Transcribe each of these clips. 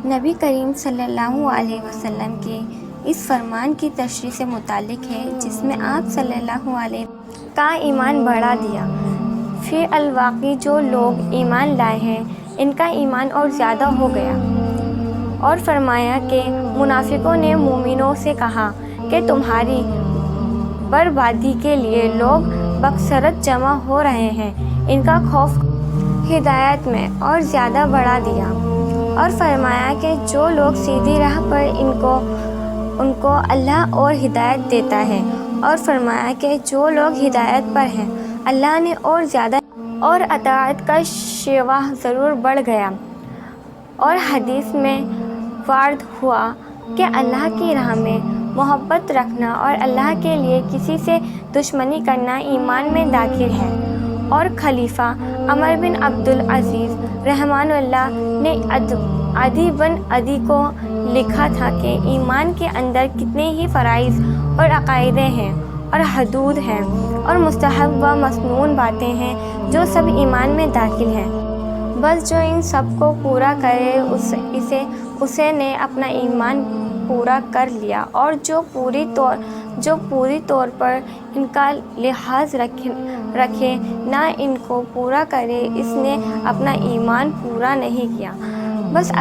نبی کریم صلی اللہ علیہ وسلم کے اس فرمان کی تشریح سے متعلق ہے جس میں آپ صلی اللہ علیہ وسلم کا ایمان بڑھا دیا۔ فی الواقع جو لوگ ایمان لائے ہیں ان کا ایمان اور زیادہ ہو گیا، اور فرمایا کہ منافقوں نے مومنوں سے کہا کہ تمہاری بربادی کے لیے لوگ بکثرت جمع ہو رہے ہیں، ان کا خوف ہدایت میں اور زیادہ بڑھا دیا، اور فرمایا کہ جو لوگ سیدھی راہ پر ان کو اللہ اور ہدایت دیتا ہے، اور فرمایا کہ جو لوگ ہدایت پر ہیں اللہ نے اور زیادہ اور اطاعت کا شیوہ ضرور بڑھ گیا۔ اور حدیث میں وارد ہوا کہ اللہ کی راہ میں محبت رکھنا اور اللہ کے لیے کسی سے دشمنی کرنا ایمان میں داخل ہے۔ اور خلیفہ عمر بن عبدالعزیز رحمہ اللہ نے عدی بن عدی کو لکھا تھا کہ ایمان کے اندر کتنے ہی فرائض اور عقائدیں ہیں اور حدود ہیں اور مستحب و مسنون باتیں ہیں جو سب ایمان میں داخل ہیں، بس جو ان سب کو پورا کرے اسے نے اپنا ایمان پورا کر لیا، اور جو پوری طور پر ان کا لحاظ رکھے نہ ان کو پورا کرے اس نے اپنا ایمان پورا نہیں کیا۔ بس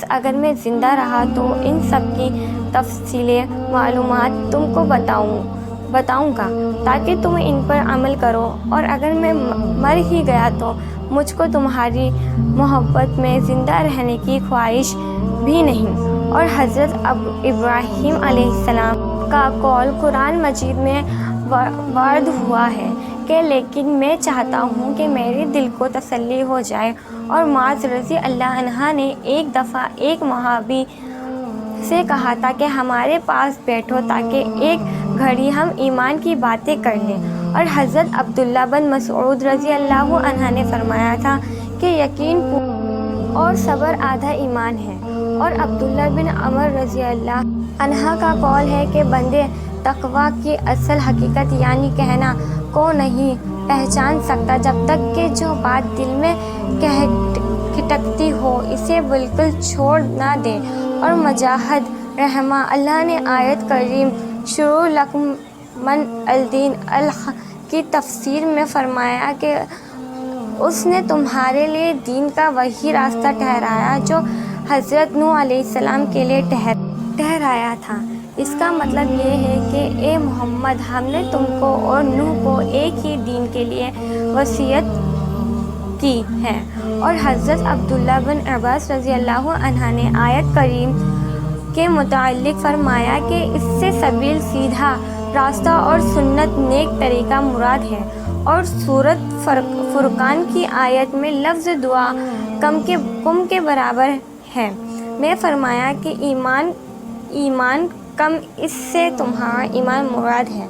اگر میں زندہ رہا تو ان سب کی تفصیلی معلومات تم کو بتاؤں گا تاکہ تم ان پر عمل کرو، اور اگر میں مر ہی گیا تو مجھ کو تمہاری محبت میں زندہ رہنے کی خواہش بھی نہیں۔ اور حضرت ابراہیم علیہ السلام کا قول قرآن مجید میں وارد ہوا ہے کہ لیکن میں چاہتا ہوں کہ میرے دل کو تسلی ہو جائے۔ اور معاذ رضی اللہ عنہ نے ایک دفعہ ایک صحابی سے کہا تھا کہ ہمارے پاس بیٹھو تاکہ ایک گھڑی ہم ایمان کی باتیں کر لیں، اور حضرت عبداللہ بن مسعود رضی اللہ عنہ نے فرمایا تھا کہ یقین اور صبر آدھا ایمان ہے۔ اور عبداللہ بن عمر رضی اللہ عنہ کا قول ہے کہ بندے تقویٰ کی اصل حقیقت یعنی کہنا کو نہیں پہچان سکتا جب تک کہ جو بات دل میں کھٹکتی ہو اسے بالکل چھوڑ نہ دے۔ اور مجاہد رحمہ اللہ نے آیت کریم شرع لکم من الدین کی تفسیر میں فرمایا کہ اس نے تمہارے لیے دین کا وہی راستہ ٹھہرایا جو حضرت نوح علیہ السلام کے لیے ٹھہرایا تھا۔ اس کا مطلب یہ ہے کہ اے محمد ہم نے تم کو اور نوح کو ایک ہی دین کے لیے وصیت کی ہے۔ اور حضرت عبداللہ بن عباس رضی اللہ عنہ نے آیت کریم کے متعلق فرمایا کہ اس سے سبیل سیدھا راستہ اور سنت نیک طریقہ مراد ہے۔ اور سورۃ فرقان کی آیت میں لفظ دعا کم کے برابر ہے میں فرمایا کہ ایمان کم، اس سے تمہارا ایمان مراد ہے۔